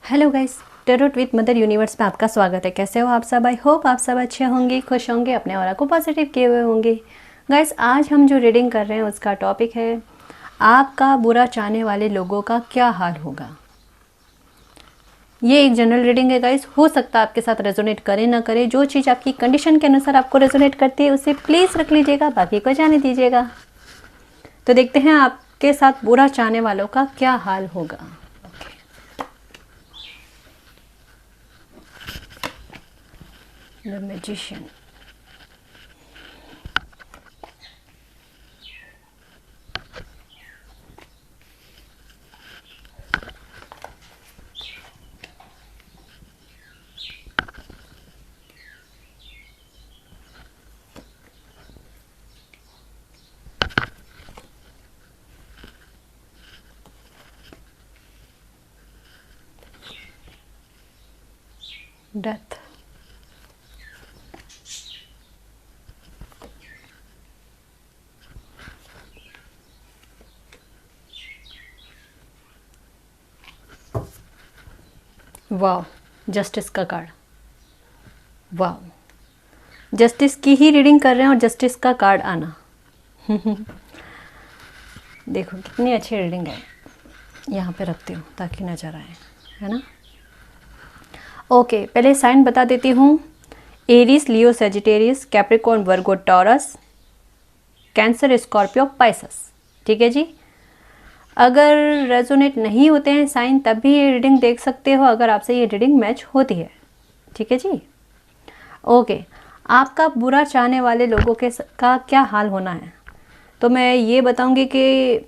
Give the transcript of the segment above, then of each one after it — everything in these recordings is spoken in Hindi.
Hello guys, tarot with mother universe में आपका स्वागत है। कैसे हो आप सब? आई होप आप सब अच्छे होंगे, खुश होंगे, अपने ऑरा को पॉजिटिव किए हुए होंगे। गाइस, आज हम जो रीडिंग कर रहे हैं उसका टॉपिक है आपका बुरा चाहने वाले लोगों का क्या हाल होगा। ये एक जनरल रीडिंग है गाइस, हो सकता है आपके साथ रेजोनेट करे ना करे। जो चीज़ आपकी कंडीशन के अनुसार आपको रेजोनेट करती है उसे प्लीज़ रख लीजिएगा, बाकी को जाने दीजिएगा। तो देखते हैं आपके साथ बुरा चाहने वालों का क्या हाल होगा। The Magician. Death. वाह, जस्टिस का कार्ड। वाह, जस्टिस की ही रीडिंग कर रहे हैं और जस्टिस का कार्ड आना। देखो कितनी अच्छी रीडिंग है। यहाँ पे रखती हूँ ताकि नजर आए, है ना। ओके, पहले साइन बता देती हूँ। एरीज, लियो, सेजिटेरियस, कैप्रिकॉर्न, वर्गो, टॉरस, कैंसर, स्कॉर्पियो, पाइसस। ठीक है जी। अगर रेजोनेट नहीं होते हैं साइन तब भी ये रीडिंग देख सकते हो, अगर आपसे ये रीडिंग मैच होती है। ठीक है जी। ओके, आपका बुरा चाहने वाले लोगों का क्या हाल होना है, तो मैं ये बताऊंगी कि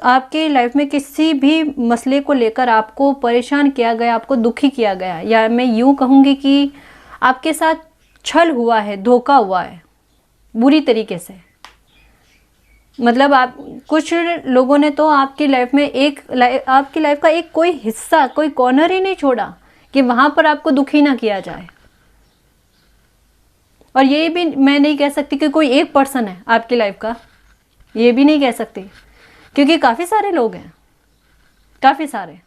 आपके लाइफ में किसी भी मसले को लेकर आपको परेशान किया गया, आपको दुखी किया गया, या मैं यूँ कहूँगी कि आपके साथ छल हुआ है, धोखा हुआ है बुरी तरीके से। मतलब आप कुछ लोगों ने तो आपकी लाइफ में आपकी लाइफ का एक कोई हिस्सा, कोई कॉर्नर ही नहीं छोड़ा कि वहाँ पर आपको दुखी ना किया जाए। और ये भी मैं नहीं कह सकती कि कोई एक पर्सन है आपकी लाइफ का, ये भी नहीं कह सकती, क्योंकि काफ़ी सारे लोग हैं, काफ़ी सारे।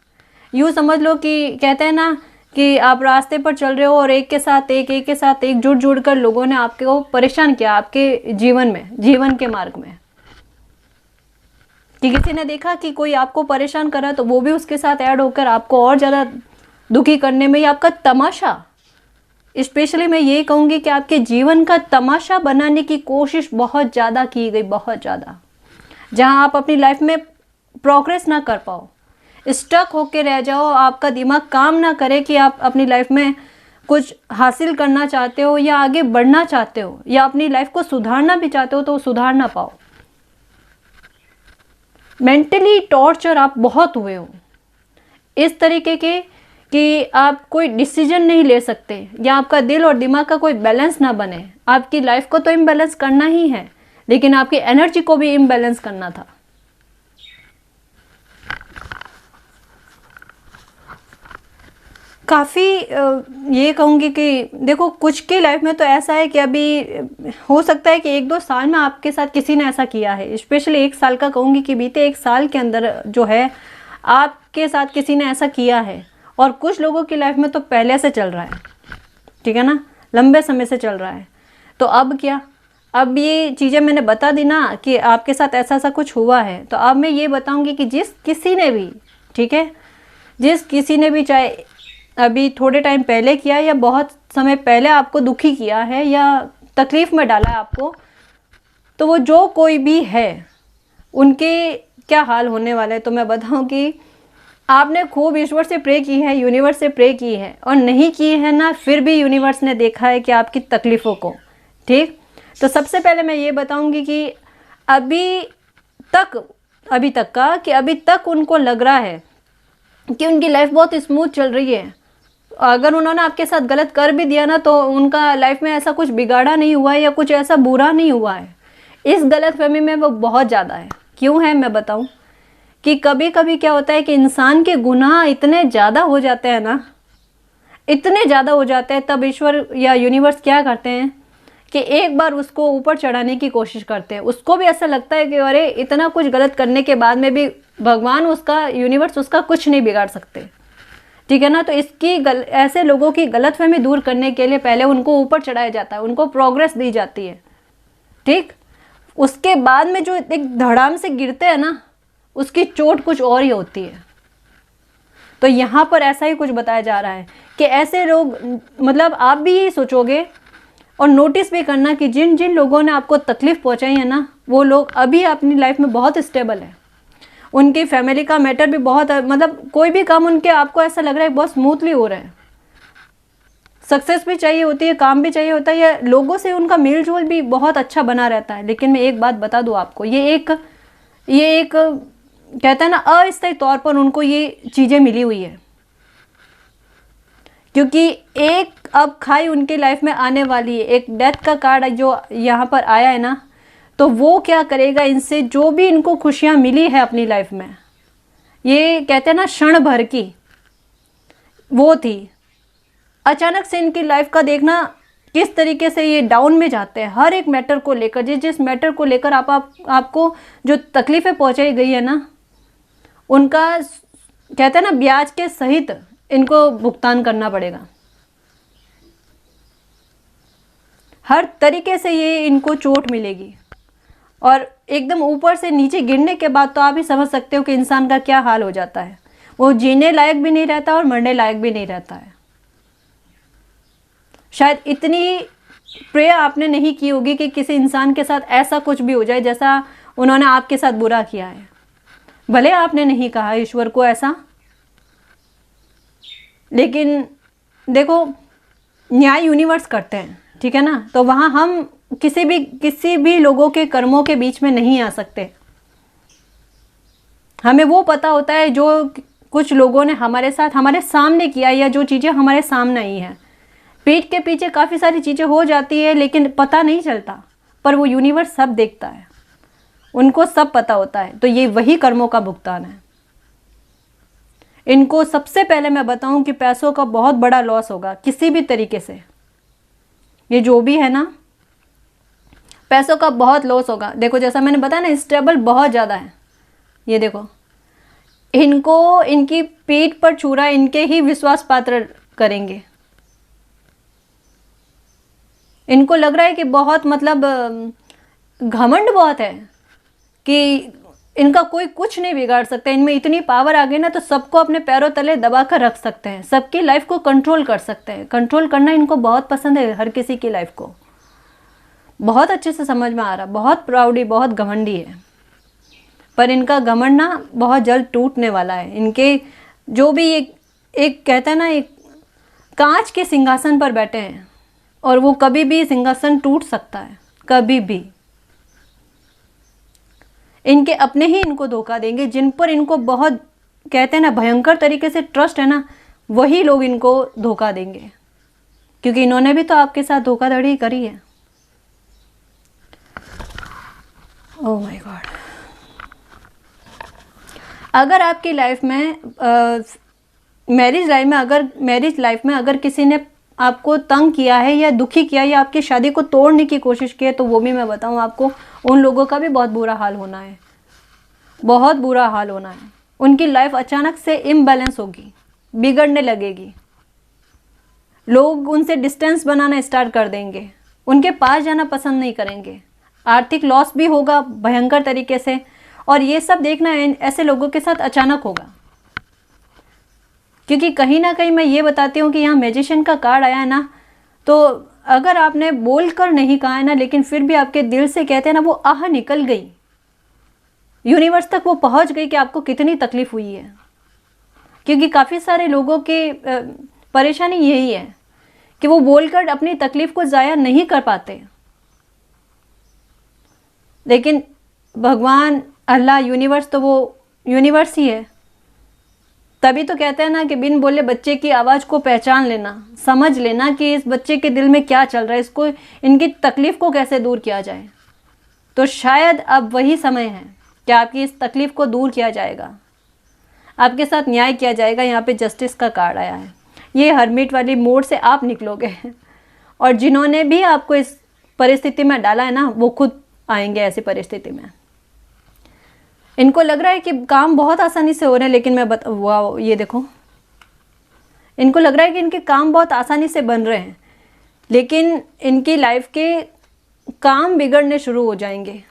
यूँ समझ लो कि कहते हैं ना कि आप रास्ते पर चल रहे हो और एक के साथ एक जुड़ कर लोगों ने आपको परेशान किया आपके जीवन में, जीवन के मार्ग में। कि किसी ने देखा कि कोई आपको परेशान कर रहा है तो वो भी उसके साथ ऐड होकर आपको और ज़्यादा दुखी करने में, या आपका तमाशा, स्पेशली मैं ये कहूँगी कि आपके जीवन का तमाशा बनाने की कोशिश बहुत ज़्यादा की गई, बहुत ज़्यादा। जहाँ आप अपनी लाइफ में प्रोग्रेस ना कर पाओ, स्टक होके रह जाओ, आपका दिमाग काम ना करे कि आप अपनी लाइफ में कुछ हासिल करना चाहते हो या आगे बढ़ना चाहते हो या अपनी लाइफ को सुधारना भी चाहते हो तो सुधार ना पाओ। मेंटली टॉर्चर आप बहुत हुए हो इस तरीके के कि आप कोई डिसीजन नहीं ले सकते, या आपका दिल और दिमाग का कोई बैलेंस ना बने। आपकी लाइफ को तो इम्बैलेंस करना ही है, लेकिन आपकी एनर्जी को भी इम्बैलेंस करना था। काफ़ी ये कहूँगी कि देखो, कुछ की लाइफ में तो ऐसा है कि अभी हो सकता है कि 1-2 साल में आपके साथ किसी ने ऐसा किया है। स्पेशली 1 साल का कहूँगी कि बीते 1 साल के अंदर जो है आपके साथ किसी ने ऐसा किया है। और कुछ लोगों की लाइफ में तो पहले से चल रहा है, ठीक है ना, लंबे समय से चल रहा है। तो अब क्या, अब ये चीज़ें मैंने बता दी ना कि आपके साथ ऐसा ऐसा कुछ हुआ है, तो अब मैं ये बताऊँगी कि जिस किसी ने भी, ठीक है, जिस किसी ने भी, चाहे अभी थोड़े टाइम पहले किया या बहुत समय पहले आपको दुखी किया है या तकलीफ़ में डाला है आपको, तो वो जो कोई भी है उनके क्या हाल होने वाला है। तो मैं बताऊं कि आपने खूब ईश्वर से प्रे की है, यूनिवर्स से प्रे की है, और नहीं की है ना, फिर भी यूनिवर्स ने देखा है कि आपकी तकलीफ़ों को। ठीक, तो सबसे पहले मैं ये बताऊंगी कि अभी तक उनको लग रहा है कि उनकी लाइफ बहुत स्मूथ चल रही है। अगर उन्होंने आपके साथ गलत कर भी दिया ना, तो उनका लाइफ में ऐसा कुछ बिगाड़ा नहीं हुआ है या कुछ ऐसा बुरा नहीं हुआ है। इस गलतफहमी में वो बहुत ज़्यादा है। क्यों है मैं बताऊं कि कभी कभी क्या होता है कि इंसान के गुनाह इतने ज़्यादा हो जाते हैं ना, इतने ज़्यादा हो जाते हैं, तब ईश्वर या यूनिवर्स क्या करते हैं कि एक बार उसको ऊपर चढ़ाने की कोशिश करते हैं। उसको भी ऐसा लगता है कि अरे इतना कुछ गलत करने के बाद में भी भगवान उसका, यूनिवर्स उसका कुछ नहीं बिगाड़ सकते। ठीक है ना। तो इसकी ऐसे लोगों की गलतफहमी दूर करने के लिए पहले उनको ऊपर चढ़ाया जाता है, उनको प्रोग्रेस दी जाती है, ठीक। उसके बाद में जो एक धड़ाम से गिरते हैं ना, उसकी चोट कुछ और ही होती है। तो यहाँ पर ऐसा ही कुछ बताया जा रहा है कि ऐसे लोग, मतलब आप भी यही सोचोगे और नोटिस भी करना कि जिन जिन लोगों ने आपको तकलीफ़ पहुँचाई है ना, वो लोग अभी अपनी लाइफ में बहुत स्टेबल है, उनकी फैमिली का मैटर भी बहुत, मतलब कोई भी काम उनके आपको ऐसा लग रहा है बहुत स्मूथली हो रहा है, सक्सेस भी चाहिए होती है, काम भी चाहिए होता है, या लोगों से उनका मेल जोल भी बहुत अच्छा बना रहता है। लेकिन मैं एक बात बता दूं आपको, ये एक कहता है ना अस्थायी तौर पर उनको ये चीज़ें मिली हुई है, क्योंकि एक अब खाई उनकी लाइफ में आने वाली है, एक डेथ का कार्ड जो यहाँ पर आया है ना, तो वो क्या करेगा इनसे, जो भी इनको खुशियाँ मिली है अपनी लाइफ में, ये कहते हैं ना क्षण भर की वो थी, अचानक से इनकी लाइफ का देखना किस तरीके से ये डाउन में जाते हैं। हर एक मैटर को लेकर, जिस मैटर को लेकर आपको जो तकलीफ़ें पहुंचाई गई है ना, उनका कहते हैं ना ब्याज के सहित इनको भुगतान करना पड़ेगा। हर तरीके से ये इनको चोट मिलेगी, और एकदम ऊपर से नीचे गिरने के बाद तो आप ही समझ सकते हो कि इंसान का क्या हाल हो जाता है। वो जीने लायक भी नहीं रहता और मरने लायक भी नहीं रहता है। शायद इतनी प्रे आपने नहीं की होगी कि किसी इंसान के साथ ऐसा कुछ भी हो जाए जैसा उन्होंने आपके साथ बुरा किया है। भले आपने नहीं कहा ईश्वर को ऐसा, लेकिन देखो न्याय यूनिवर्स करते हैं, ठीक है ना। तो वहाँ हम किसी भी लोगों के कर्मों के बीच में नहीं आ सकते। हमें वो पता होता है जो कुछ लोगों ने हमारे साथ हमारे सामने किया, या जो चीज़ें हमारे सामने आई हैं। पीठ के पीछे काफ़ी सारी चीज़ें हो जाती है लेकिन पता नहीं चलता, पर वो यूनिवर्स सब देखता है, उनको सब पता होता है। तो ये वही कर्मों का भुगतान है। इनको सबसे पहले मैं बताऊं कि पैसों का बहुत बड़ा लॉस होगा किसी भी तरीके से। ये जो भी है ना, पैसों का बहुत लॉस होगा। देखो जैसा मैंने बताया ना, स्टेबल बहुत ज़्यादा है। ये देखो, इनको इनकी पीठ पर छुरा इनके ही विश्वास पात्र करेंगे। इनको लग रहा है कि बहुत, मतलब घमंड बहुत है कि इनका कोई कुछ नहीं बिगाड़ सकता। इनमें इतनी पावर आ गई ना, तो सबको अपने पैरों तले दबा कर रख सकते हैं, सबकी लाइफ को कंट्रोल कर सकते हैं। कंट्रोल करना इनको बहुत पसंद है, हर किसी की लाइफ को बहुत अच्छे से समझ में आ रहा। बहुत प्राउडी, बहुत घमंडी है, पर इनका घमंड ना बहुत जल्द टूटने वाला है। इनके जो भी एक कहते हैं ना, एक कांच के सिंहासन पर बैठे हैं, और वो कभी भी सिंहासन टूट सकता है, कभी भी। इनके अपने ही इनको धोखा देंगे, जिन पर इनको बहुत कहते हैं ना भयंकर तरीके से ट्रस्ट है ना, वही लोग इनको धोखा देंगे, क्योंकि इन्होंने भी तो आपके साथ धोखाधड़ी करी है। Oh my God. अगर आपकी लाइफ में मैरिज लाइफ में अगर किसी ने आपको तंग किया है या दुखी किया या आपकी शादी को तोड़ने की कोशिश की है, तो वो भी मैं बताऊं आपको, उन लोगों का भी बहुत बुरा हाल होना है, बहुत बुरा हाल होना है। उनकी लाइफ अचानक से इम्बैलेंस होगी, बिगड़ने लगेगी, लोग उनसे डिस्टेंस बनाना स्टार्ट कर देंगे, उनके पास जाना पसंद नहीं करेंगे, आर्थिक लॉस भी होगा भयंकर तरीके से। और ये सब देखना ऐसे लोगों के साथ अचानक होगा, क्योंकि कहीं ना कहीं मैं ये बताती हूँ कि यहाँ मैजिशियन का कार्ड आया है ना, तो अगर आपने बोल कर नहीं कहा है ना, लेकिन फिर भी आपके दिल से कहते हैं ना, वो आह निकल गई, यूनिवर्स तक वो पहुँच गई कि आपको कितनी तकलीफ हुई है। क्योंकि काफ़ी सारे लोगों की परेशानी यही है कि वो बोलकर अपनी तकलीफ को ज़ाया नहीं कर पाते, लेकिन भगवान, अल्लाह, यूनिवर्स, तो वो यूनिवर्स ही है। तभी तो कहते हैं ना कि बिन बोले बच्चे की आवाज़ को पहचान लेना, समझ लेना कि इस बच्चे के दिल में क्या चल रहा है, इसको, इनकी तकलीफ़ को कैसे दूर किया जाए। तो शायद अब वही समय है कि आपकी इस तकलीफ़ को दूर किया जाएगा, आपके साथ न्याय किया जाएगा। यहाँ पे जस्टिस का कार्ड आया है। ये हर्मिट वाली मोड से आप निकलोगे, और जिन्होंने भी आपको इस परिस्थिति में डाला है ना, वो खुद आएंगे ऐसी परिस्थिति में। इनको लग रहा है कि काम बहुत आसानी से हो रहे हैं, लेकिन वाह, ये देखो, इनको लग रहा है कि इनके काम बहुत आसानी से बन रहे हैं, लेकिन इनकी लाइफ के काम बिगड़ने शुरू हो जाएंगे।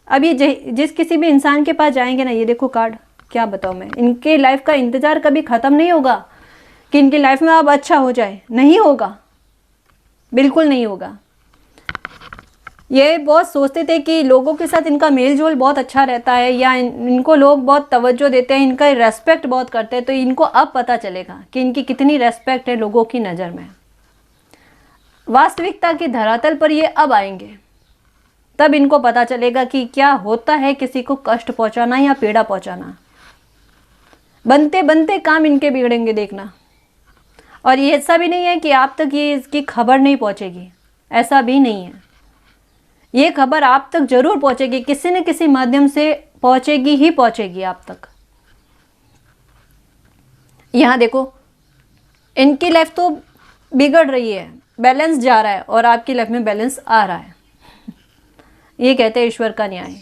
अब ये जिस किसी भी इंसान के पास जाएंगे ना, ये देखो कार्ड, क्या बताऊँ मैं, इनके लाइफ का इंतज़ार कभी ख़त्म नहीं होगा कि इनकी लाइफ में अब अच्छा हो जाए, नहीं होगा, बिल्कुल नहीं होगा। ये बहुत सोचते थे कि लोगों के साथ इनका मेल जोल बहुत अच्छा रहता है, या इनको लोग बहुत तवज्जो देते हैं, इनका रेस्पेक्ट बहुत करते हैं, तो इनको अब पता चलेगा कि इनकी कितनी रेस्पेक्ट है लोगों की नज़र में। वास्तविकता की धरातल पर ये अब आएंगे, तब इनको पता चलेगा कि क्या होता है किसी को कष्ट पहुंचाना या पीड़ा पहुंचाना। बनते बनते काम इनके बिगड़ेंगे, देखना। और ये ऐसा भी नहीं है कि आप तक ये इसकी खबर नहीं पहुंचेगी, ऐसा भी नहीं है। ये खबर आप तक जरूर पहुंचेगी, किसी न किसी माध्यम से पहुंचेगी ही पहुंचेगी आप तक। यहाँ देखो, इनकी लाइफ तो बिगड़ रही है, बैलेंस जा रहा है, और आपकी लाइफ में बैलेंस आ रहा है। ये कहते हैं ईश्वर का न्याय।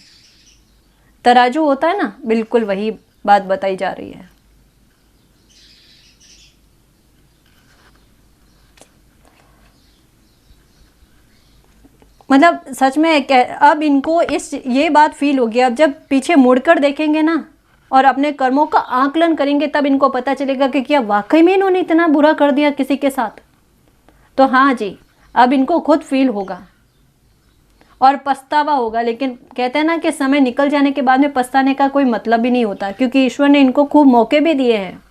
तराजू होता है ना, बिल्कुल वही बात बताई जा रही है। मतलब सच में अब इनको ये बात फील होगी। अब जब पीछे मुड़कर देखेंगे ना और अपने कर्मों का आकलन करेंगे, तब इनको पता चलेगा कि क्या वाकई में इन्होंने इतना बुरा कर दिया किसी के साथ। तो हाँ जी, अब इनको खुद फील होगा और पछतावा होगा। लेकिन कहते हैं ना कि समय निकल जाने के बाद में पछताने का कोई मतलब भी नहीं होता, क्योंकि ईश्वर ने इनको खूब मौके भी दिए हैं।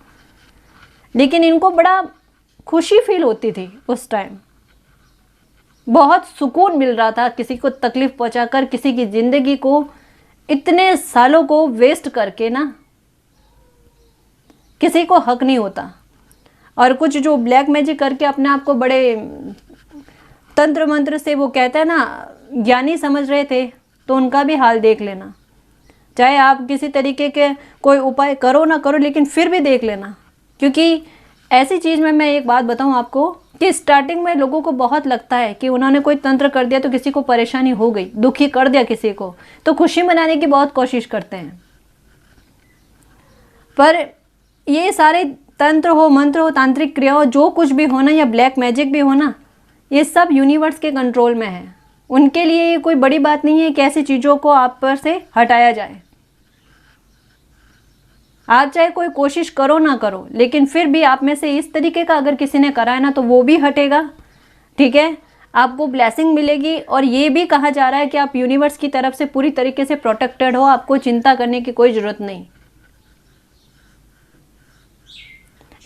लेकिन इनको बड़ा खुशी फील होती थी उस टाइम, बहुत सुकून मिल रहा था किसी को तकलीफ पहुंचाकर, किसी की ज़िंदगी को इतने सालों को वेस्ट करके ना, किसी को हक नहीं होता। और कुछ जो ब्लैक मैजिक करके अपने आप को बड़े तंत्र मंत्र से, वो कहते हैं ना, ज्ञानी समझ रहे थे, तो उनका भी हाल देख लेना। चाहे आप किसी तरीके के कोई उपाय करो ना करो, लेकिन फिर भी देख लेना। क्योंकि ऐसी चीज़ में मैं एक बात बताऊं आपको कि स्टार्टिंग में लोगों को बहुत लगता है कि उन्होंने कोई तंत्र कर दिया तो किसी को परेशानी हो गई, दुखी कर दिया किसी को, तो खुशी मनाने की बहुत कोशिश करते हैं। पर ये सारे तंत्र हो, मंत्र हो, तांत्रिक क्रिया हो, जो कुछ भी होना, या ब्लैक मैजिक भी होना, ये सब यूनिवर्स के कंट्रोल में है। उनके लिए ये कोई बड़ी बात नहीं है कि ऐसी चीज़ों को आप पर से हटाया जाए। आप चाहे कोई कोशिश करो ना करो, लेकिन फिर भी आप में से इस तरीके का अगर किसी ने करा है ना, तो वो भी हटेगा, ठीक है। आपको ब्लेसिंग मिलेगी। और ये भी कहा जा रहा है कि आप यूनिवर्स की तरफ से पूरी तरीके से प्रोटेक्टेड हो, आपको चिंता करने की कोई ज़रूरत नहीं।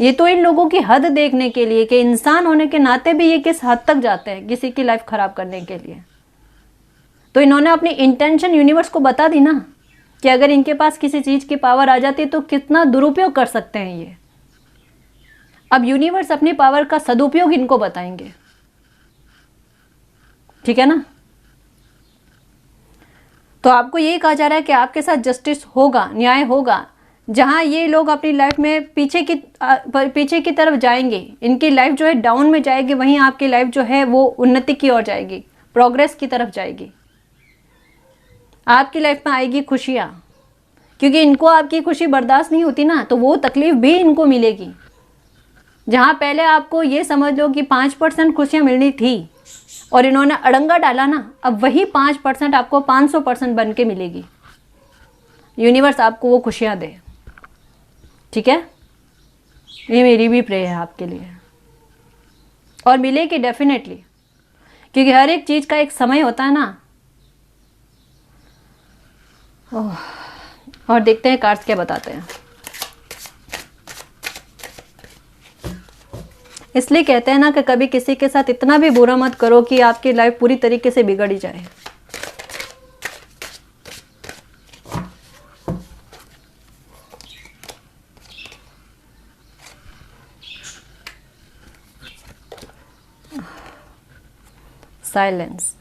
ये तो इन लोगों की हद देखने के लिए कि इंसान होने के नाते भी ये किस हद तक जाते हैं किसी की लाइफ खराब करने के लिए। तो इन्होंने अपनी इंटेंशन यूनिवर्स को बता दी ना, कि अगर इनके पास किसी चीज़ की पावर आ जाती तो कितना दुरुपयोग कर सकते हैं ये। अब यूनिवर्स अपनी पावर का सदुपयोग इनको बताएंगे, ठीक है ना। तो आपको यही कहा जा रहा है कि आपके साथ जस्टिस होगा, न्याय होगा। जहां ये लोग अपनी लाइफ में पीछे की तरफ जाएंगे, इनकी लाइफ जो है डाउन में जाएगी, वहीं आपकी लाइफ जो है वो उन्नति की ओर जाएगी, प्रोग्रेस की तरफ जाएगी। आपकी लाइफ में आएगी खुशियाँ, क्योंकि इनको आपकी खुशी बर्दाश्त नहीं होती ना, तो वो तकलीफ भी इनको मिलेगी। जहाँ पहले आपको ये समझ लो कि 5% खुशियाँ मिलनी थी और इन्होंने अड़ंगा डाला ना, अब वही 5% आपको 500% बन के मिलेगी। यूनिवर्स आपको वो खुशियाँ दे, ठीक है। ये मेरी भी प्रे है आपके लिए, और मिलेगी डेफिनेटली, क्योंकि हर एक चीज़ का एक समय होता है ना। और देखते हैं कार्ड्स क्या बताते हैं। इसलिए कहते हैं ना कि कभी किसी के साथ इतना भी बुरा मत करो कि आपकी लाइफ पूरी तरीके से बिगड़ ही जाए। साइलेंस।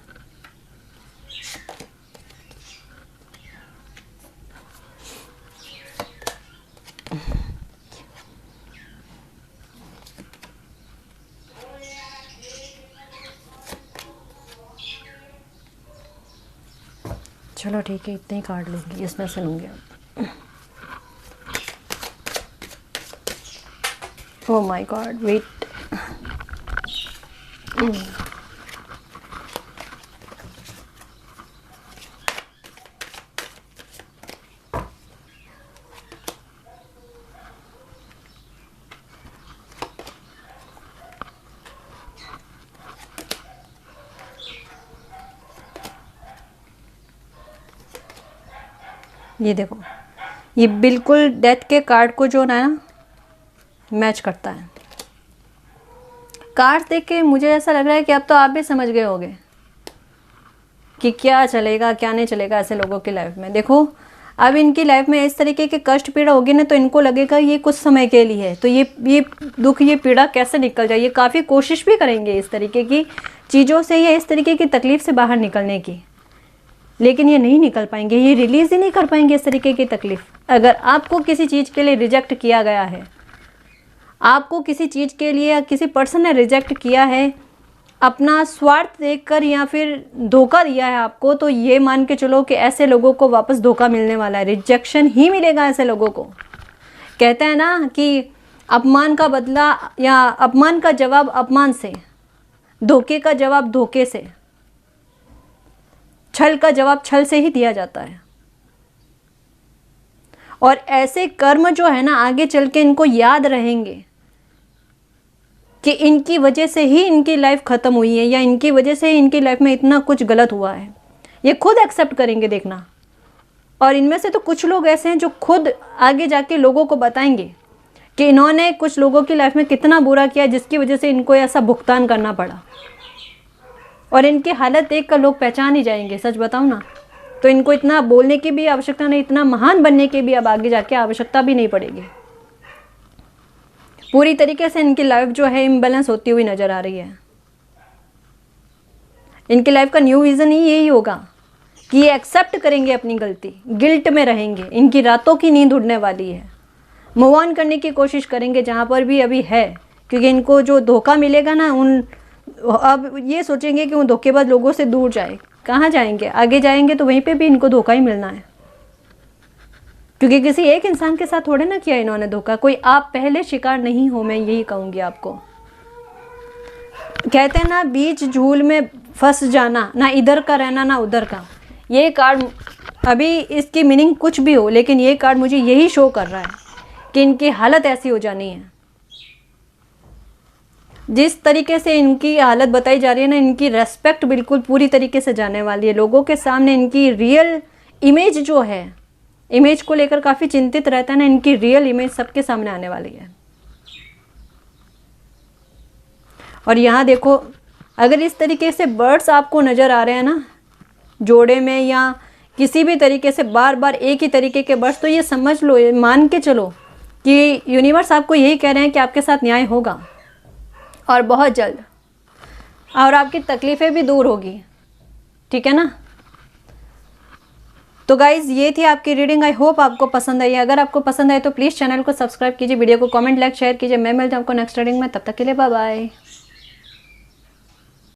चलो ठीक है, इतने ही कार्ड लूँगी, इसमें से लूँगी अब। Oh my God, wait. ये देखो, ये बिल्कुल डेथ के कार्ड को जो ना मैच करता है। कार्ड देख के मुझे ऐसा लग रहा है कि अब तो आप भी समझ गए होंगे कि क्या चलेगा क्या नहीं चलेगा ऐसे लोगों की लाइफ में। देखो, अब इनकी लाइफ में इस तरीके के कष्ट पीड़ा होगी ना, तो इनको लगेगा ये कुछ समय के लिए है, तो ये दुख, ये पीड़ा कैसे निकल जाए। ये काफ़ी कोशिश भी करेंगे इस तरीके की चीज़ों से या इस तरीके की तकलीफ से बाहर निकलने की, लेकिन ये नहीं निकल पाएंगे, ये रिलीज़ ही नहीं कर पाएंगे इस तरीके की तकलीफ़। अगर आपको किसी चीज़ के लिए रिजेक्ट किया गया है, आपको किसी चीज़ के लिए या किसी पर्सन ने रिजेक्ट किया है, अपना स्वार्थ देखकर या फिर धोखा दिया है आपको, तो ये मान के चलो कि ऐसे लोगों को वापस धोखा मिलने वाला है, रिजेक्शन ही मिलेगा ऐसे लोगों को। कहते हैं ना कि अपमान का बदला या अपमान का जवाब अपमान से, धोखे का जवाब धोखे से, छल का जवाब छल से ही दिया जाता है। और ऐसे कर्म जो है ना, आगे चल के इनको याद रहेंगे कि इनकी वजह से ही इनकी लाइफ ख़त्म हुई है या इनकी वजह से ही इनकी लाइफ में इतना कुछ गलत हुआ है। ये खुद एक्सेप्ट करेंगे, देखना। और इनमें से तो कुछ लोग ऐसे हैं जो खुद आगे जाके लोगों को बताएंगे कि इन्होंने कुछ लोगों की लाइफ में कितना बुरा किया जिसकी वजह से इनको ऐसा भुगतान करना पड़ा। और इनकी हालत देख कर लोग पहचान ही जाएंगे, सच बताऊँ ना। तो इनको इतना बोलने की भी आवश्यकता नहीं, इतना महान बनने की भी अब आगे जाके आवश्यकता भी नहीं पड़ेगी। पूरी तरीके से इनकी लाइफ जो है इम्बैलेंस होती हुई नज़र आ रही है। इनकी लाइफ का न्यू विज़न ही यही होगा कि ये एक्सेप्ट करेंगे अपनी गलती, गिल्ट में रहेंगे, इनकी रातों की नींद उड़ने वाली है, मूव ऑन करने की कोशिश करेंगे जहाँ पर भी अभी है। क्योंकि इनको जो धोखा मिलेगा ना, अब ये सोचेंगे कि उन धोखेबाज लोगों से दूर जाए। कहाँ जाएंगे? आगे जाएंगे तो वहीं पे भी इनको धोखा ही मिलना है, क्योंकि किसी एक इंसान के साथ थोड़े ना किया इन्होंने धोखा। कोई आप पहले शिकार नहीं हो, मैं यही कहूँगी आपको। कहते हैं ना, बीच झूल में फंस जाना, ना इधर का रहना ना उधर का। ये कार्ड, अभी इसकी मीनिंग कुछ भी हो, लेकिन ये कार्ड मुझे यही शो कर रहा है कि इनकी हालत ऐसी हो जानी है। जिस तरीके से इनकी हालत बताई जा रही है ना, इनकी रेस्पेक्ट बिल्कुल पूरी तरीके से जाने वाली है। लोगों के सामने इनकी रियल इमेज जो है, इमेज को लेकर काफ़ी चिंतित रहता है ना, इनकी रियल इमेज सबके सामने आने वाली है। और यहाँ देखो, अगर इस तरीके से बर्ड्स आपको नज़र आ रहे हैं ना जोड़े में, या किसी भी तरीके से बार बार एक ही तरीके के बर्ड्स, तो ये समझ लो, मान के चलो कि यूनिवर्स आपको यही कह रहे हैं कि आपके साथ न्याय होगा और बहुत जल्द, और आपकी तकलीफ़ें भी दूर होगी। ठीक है ना। तो गाइज़, ये थी आपकी रीडिंग। आई होप आपको पसंद आई। अगर आपको पसंद आए तो प्लीज़ चैनल को सब्सक्राइब कीजिए, वीडियो को कमेंट, लाइक, शेयर कीजिए। मैं मिलता हूँ आपको नेक्स्ट रीडिंग में। तब तक के लिए बाय बाय।